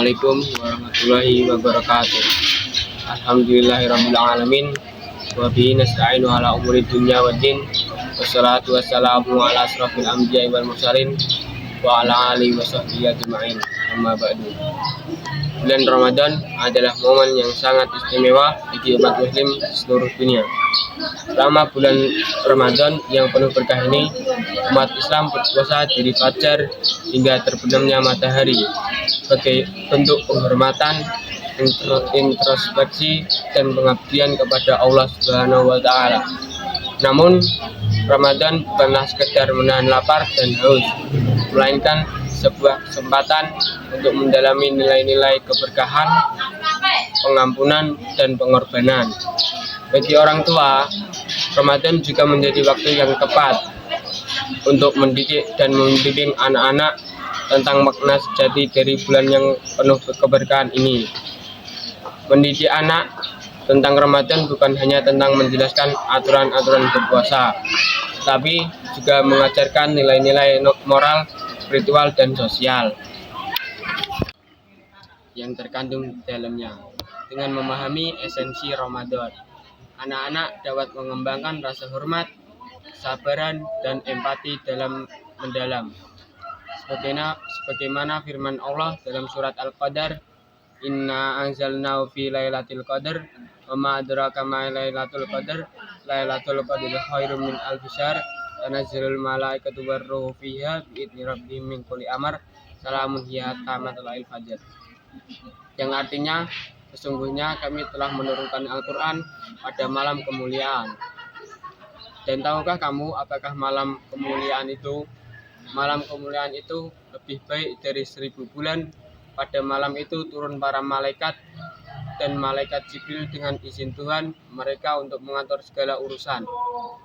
Assalamualaikum warahmatullahi wabarakatuh. Alhamdulillahirabbil alamin. Wa bihi nasta'inu ala umuri dunya waddin. Wassalatu wassalamu ala asrofil anbiya'i wal mursalin wa ala alihi wa sahbihi ajma'in. Amma ba'du. Bulan Ramadan adalah momen yang sangat istimewa bagi umat muslim seluruh dunia. Selama bulan Ramadan yang penuh berkah ini, umat Islam berpuasa dari fajar hingga terbenamnya matahari sebagai bentuk penghormatan, introspeksi, dan pengabdian kepada Allah Subhanahu wa Ta'ala. Namun, Ramadan bukanlah sekedar menahan lapar dan haus, melainkan sebuah kesempatan untuk mendalami nilai-nilai keberkahan, pengampunan, dan pengorbanan. Bagi orang tua, Ramadan juga menjadi waktu yang tepat untuk mendidik dan membimbing anak-anak tentang makna sejati dari bulan yang penuh keberkahan ini. Mendidik anak tentang Ramadan bukan hanya tentang menjelaskan aturan-aturan berpuasa, tapi juga mengajarkan nilai-nilai moral, spiritual, dan sosial yang terkandung di dalamnya. Dengan memahami esensi Ramadan, anak-anak dapat mengembangkan rasa hormat, kesabaran, dan empati dalam mendalam. Sebagaimana firman Allah dalam surat Al-Qadar, Inna anzalnahu fi lailatul qadar wa ma adraka ma lailatul qadar lailatul qadri khairum min alfi syahr tanazzalul malaikatu warruhu fiha biidzni rabbihim min kulli amr salamun hiya hatta matla'il fajr. Yang artinya, sesungguhnya kami telah menurunkan Al-Quran pada malam kemuliaan. Dan tahukah kamu apakah malam kemuliaan itu? Malam kemuliaan itu lebih baik dari 1000 bulan. Pada malam itu turun para malaikat dan malaikat Jibril dengan izin Tuhan mereka untuk mengatur segala urusan.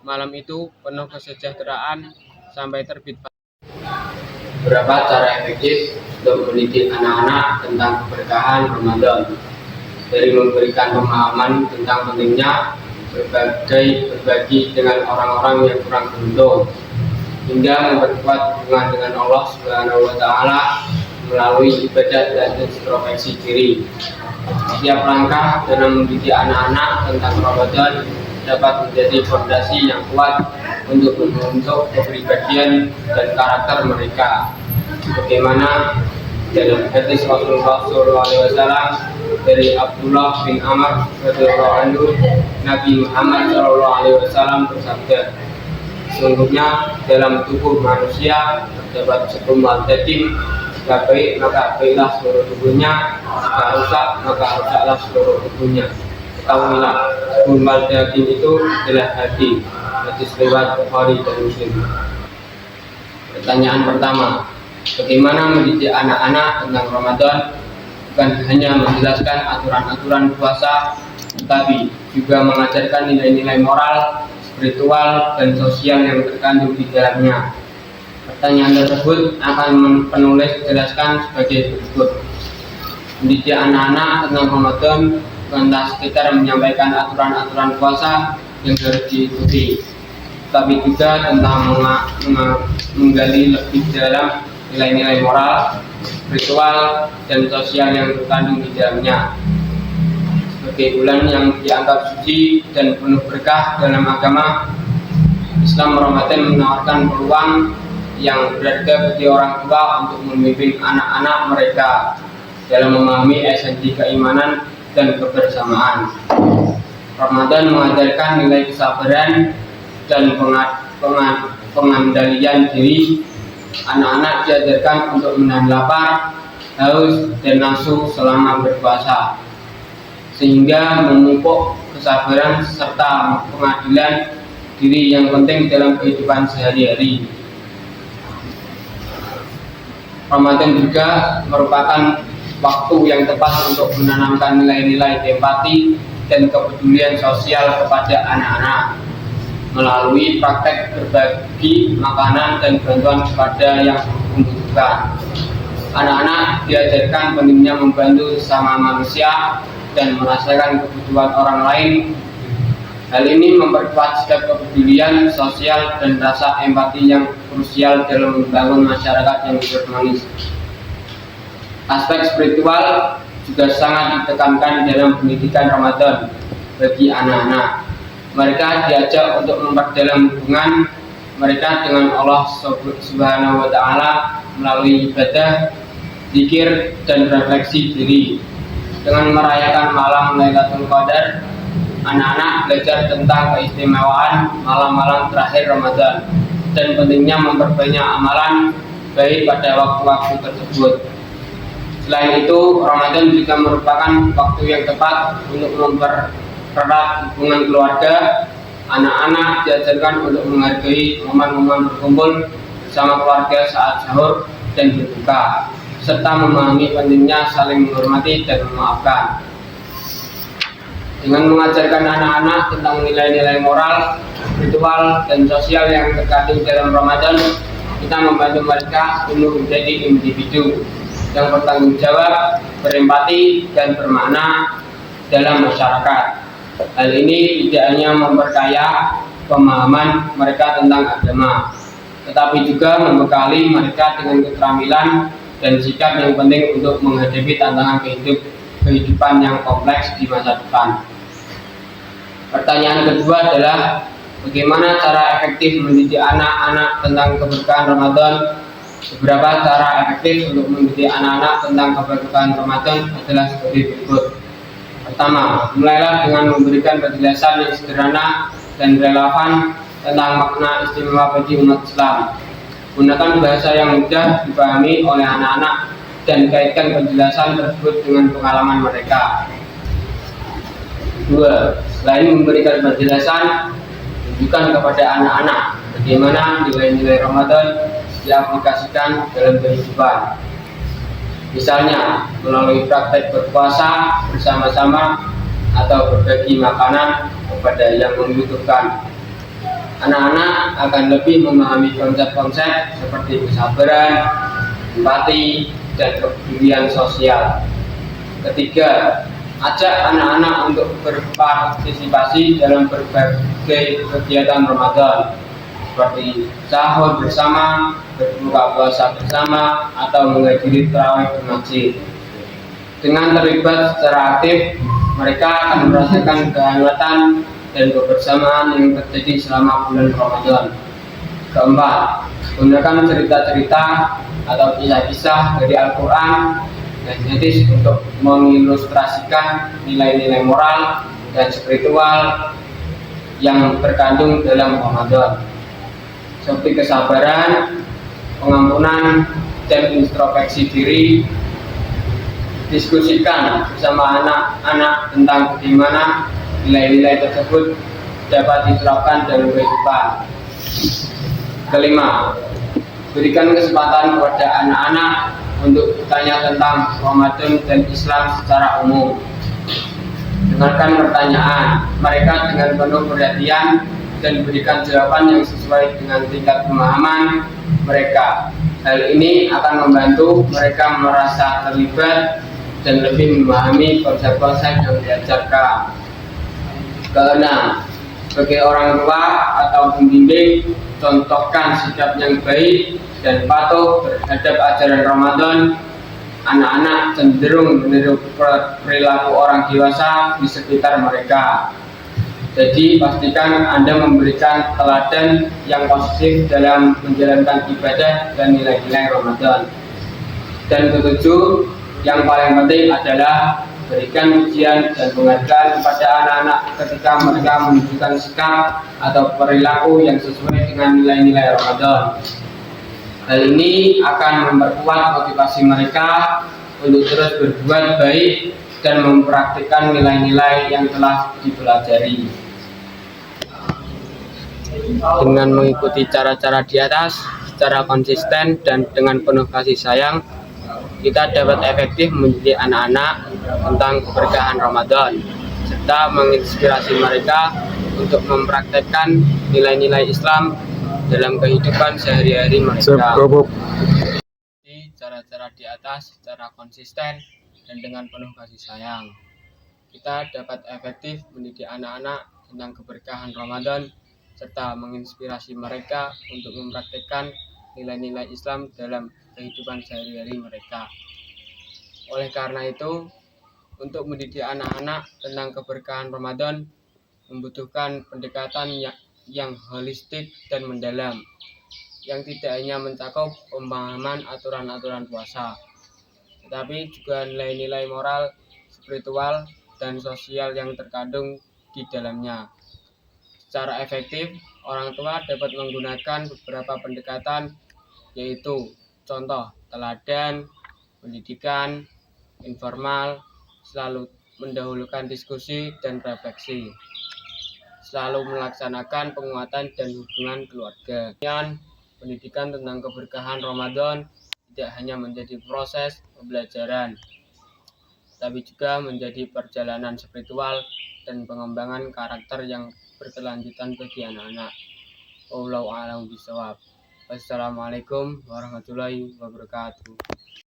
Malam itu penuh kesejahteraan sampai terbit. Berapa cara efektif untuk mendidik anak-anak tentang keberkahan Ramadan? Dari memberikan pemahaman tentang pentingnya berbagi dengan orang-orang yang kurang beruntung, hingga memperkuat hubungan dengan Allah Subhanahu wa Ta'ala melalui ibadah dan introspeksi diri. Setiap langkah dalam mendidik anak-anak tentang Ramadan dapat menjadi fondasi yang kuat untuk membentuk kepribadian dan karakter mereka. Bagaimana dalam hadis Rasulullah SAW dari Abdullah bin Amr radhiyallahu anhu, Nabi Muhammad SAW bersabda, sesungguhnya dalam tubuh manusia terdapat segumpal daging. Jika baik maka baiklah seluruh tubuhnya, jika rusak maka rusaklah seluruh tubuhnya. Ketahuilah, segumpal daging itu adalah hati. Hadis riwayat Bukhari dan Muslim. Pertanyaan pertama, bagaimana mendidik anak-anak tentang Ramadan? Bukan hanya menjelaskan aturan-aturan puasa, tetapi juga mengajarkan nilai-nilai moral, spiritual, dan sosial yang terkandung di dalamnya. Pertanyaan tersebut akan penulis jelaskan sebagai berikut. Mendidik anak-anak tentang Ramadan bukanlah sekedar menyampaikan aturan-aturan puasa yang harus diikuti, tapi juga tentang menggali lebih dalam nilai-nilai moral, spiritual, dan sosial yang terkandung di dalamnya. Sebagai bulan yang dianggap suci dan penuh berkah dalam agama Islam, Ramadan menawarkan peluang yang berharga bagi orang tua untuk membimbing anak-anak mereka dalam memahami esensi keimanan dan kebersamaan. Ramadan mengajarkan nilai kesabaran dan pengendalian diri. Anak-anak diajarkan untuk menahan lapar, haus, dan nafsu selama berpuasa, sehingga memupuk kesabaran serta pengadilan diri yang penting dalam kehidupan sehari-hari. Ramadan juga merupakan waktu yang tepat untuk menanamkan nilai-nilai empati dan kepedulian sosial kepada anak-anak melalui praktek berbagi makanan dan bantuan kepada yang membutuhkan. Anak-anak diajarkan pentingnya membantu sesama manusia dan merasakan kebutuhan orang lain. Hal ini memperkuat sikap kepedulian sosial dan rasa empati yang krusial dalam membangun masyarakat yang harmonis. Aspek spiritual juga sangat ditekankan dalam pendidikan Ramadan bagi anak-anak. Mereka diajak untuk memperdalam hubungan mereka dengan Allah Subhanahu wa Ta'ala melalui ibadah, zikir, dan refleksi diri. Dengan merayakan malam Lailatul Qadar, anak-anak belajar tentang keistimewaan malam-malam terakhir Ramadan dan pentingnya memperbanyak amalan baik pada waktu-waktu tersebut. Selain itu, Ramadan juga merupakan waktu yang tepat untuk mempererat hubungan keluarga. Anak-anak diajarkan untuk menghargai momen-momen berkumpul bersama keluarga saat sahur dan berbuka, serta memahami pentingnya saling menghormati dan memaafkan. Dengan mengajarkan anak-anak tentang nilai-nilai moral, spiritual, dan sosial yang terkandung dalam Ramadan, kita membantu mereka untuk menjadi individu yang bertanggung jawab, berempati, dan bermakna dalam masyarakat. Hal ini tidak hanya memperkaya pemahaman mereka tentang agama, tetapi juga membekali mereka dengan keterampilan dan sikap yang penting untuk menghadapi tantangan kehidupan yang kompleks di masa depan. Pertanyaan kedua adalah bagaimana cara efektif mendidik anak-anak tentang keberkahan Ramadan? Beberapa cara efektif untuk mendidik anak-anak tentang keberkahan Ramadan adalah sebagai berikut. Pertama, mulailah dengan memberikan penjelasan yang sederhana dan relevan tentang makna istimewa bagi umat Islam. Gunakan bahasa yang mudah dipahami oleh anak-anak dan kaitkan penjelasan tersebut dengan pengalaman mereka. 2. Selain memberikan penjelasan, tunjukkan kepada anak-anak bagaimana nilai-nilai Ramadan diaplikasikan dalam kehidupan. Misalnya, melalui praktek berpuasa bersama-sama atau berbagi makanan kepada yang membutuhkan. Anak-anak akan lebih memahami konsep-konsep seperti kesabaran, empati, dan kepedulian sosial. Ketiga, ajak anak-anak untuk berpartisipasi dalam berbagai kegiatan Ramadan seperti sahur bersama, berbuka puasa bersama, atau menghadiri tarawih di masjid. Dengan terlibat secara aktif, mereka akan merasakan kehangatan dan kebersamaan yang terjadi selama bulan Ramadan. Keempat, gunakan cerita-cerita atau kisah-kisah dari Al-Quran dan hadis untuk mengilustrasikan nilai-nilai moral dan spiritual yang terkandung dalam Ramadan, seperti kesabaran, pengampunan, dan introspeksi diri. Diskusikan bersama anak-anak tentang bagaimana nilai-nilai tersebut dapat diterapkan dalam kehidupan. Kelima, berikan kesempatan kepada anak-anak untuk bertanya tentang Ramadan dan Islam secara umum. Dengarkan pertanyaan mereka dengan penuh perhatian dan berikan jawaban yang sesuai dengan tingkat pemahaman mereka. Hal ini akan membantu mereka merasa terlibat dan lebih memahami konsep-konsep yang diajarkan. Keenam, sebagai orang tua atau pembimbing, contohkan sikap yang baik dan patuh terhadap ajaran Ramadan. Anak-anak cenderung meniru perilaku orang dewasa di sekitar mereka. Jadi pastikan Anda memberikan teladan yang positif dalam menjalankan ibadah dan nilai-nilai Ramadan. Dan ketujuh, yang paling penting adalah berikan pujian dan penghargaan kepada anak-anak ketika mereka menunjukkan sikap atau perilaku yang sesuai dengan nilai-nilai Ramadan. Hal ini akan memperkuat motivasi mereka untuk terus berbuat baik dan mempraktikkan nilai-nilai yang telah dipelajari. Dengan mengikuti cara-cara di atas secara konsisten dan dengan penuh kasih sayang, kita dapat efektif mendidik anak-anak tentang keberkahan Ramadan serta menginspirasi mereka untuk mempraktekkan nilai-nilai Islam dalam kehidupan sehari-hari mereka. Cara-cara di atas secara konsisten dan dengan penuh kasih sayang, kita dapat efektif mendidik anak-anak tentang keberkahan Ramadan serta menginspirasi mereka untuk mempraktekkan nilai-nilai Islam dalam kehidupan sehari-hari mereka. Oleh karena itu, untuk mendidik anak-anak tentang keberkahan Ramadan membutuhkan pendekatan yang holistik dan mendalam, yang tidak hanya mencakup pemahaman aturan-aturan puasa, tetapi juga nilai-nilai moral, spiritual, dan sosial yang terkandung di dalamnya. Secara efektif, orang tua dapat menggunakan beberapa pendekatan, yaitu contoh teladan, pendidikan, informal, selalu mendahulukan diskusi dan refleksi, selalu melaksanakan penguatan dan hubungan keluarga. Dan pendidikan tentang keberkahan Ramadan tidak hanya menjadi proses pembelajaran, tapi juga menjadi perjalanan spiritual dan pengembangan karakter yang berkelanjutan bagi anak-anak. Wallahu a'lam bishawab. Wassalamualaikum warahmatullahi wabarakatuh.